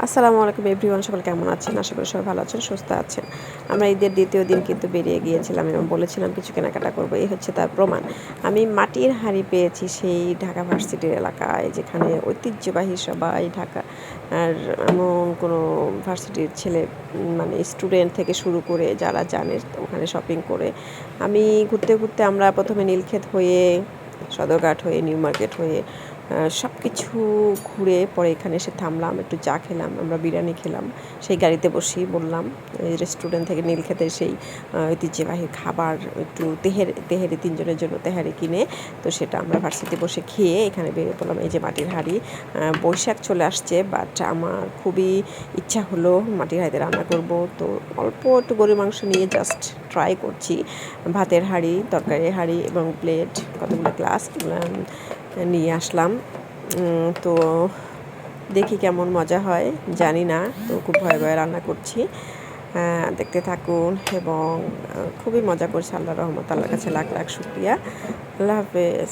আসসালামু আলাইকুম এভরিওয়ান, সকলে কেমন আছেন? আশা করি সবাই ভালো আছেন, সুস্থ আছেন। আমরা ঈদের দ্বিতীয় দিন কিন্তু বেরিয়ে গিয়েছিলাম এবং বলেছিলাম কিছু কেনাকাটা করবো, এই হচ্ছে তার প্রমাণ। আমি মাটির হাঁড়ি পেয়েছি সেই ঢাকা ভার্সিটির এলাকায়, যেখানে ঐতিহ্যবাহী সবাই ঢাকা আর এমন কোনো ভার্সিটির ছেলে মানে স্টুডেন্ট থেকে শুরু করে যারা জানে ওখানে শপিং করে। আমি ঘুরতে ঘুরতে আমরা প্রথমে নীলক্ষেত হয়ে, সদরঘাট হয়ে, নিউ মার্কেট হয়ে সব কিছু ঘুরে পরে এখানে এসে থামলাম, একটু চা খেলাম, আমরা বিরিয়ানি খেলাম। সেই গাড়িতে বসেই বললাম এই রেস্টুরেন্ট থেকে নীলক্ষেতের সেই ঐতিহ্যবাহী খাবার, একটু তেহেরি 3 জনের জন্য তেহারি কিনে, তো সেটা আমরা ভার্সিটি বসে খেয়ে এখানে বেরিয়ে পড়লাম। এই যে মাটির হাঁড়ি, বৈশাখ চলে আসছে, বাট আমার খুবই ইচ্ছা হলো মাটির হাঁড়িতে রান্না করব। তো অল্প একটু গরুর মাংস নিয়ে জাস্ট ট্রাই করছি। ভাতের হাঁড়ি, তরকারির হাঁড়ি এবং প্লেট, কতগুলো গ্লাস নিয়ে আসলাম। তো দেখি কেমন মজা হয়, জানি না। তো খুব ভয়ে ভয়ে রান্না করছি, দেখতে থাকুন। এবং খুবই মজা করছি, আল্লাহর রহমত, আল্লাহর কাছে লাখ লাখ শুকরিয়া। আল্লাহ হাফেজ।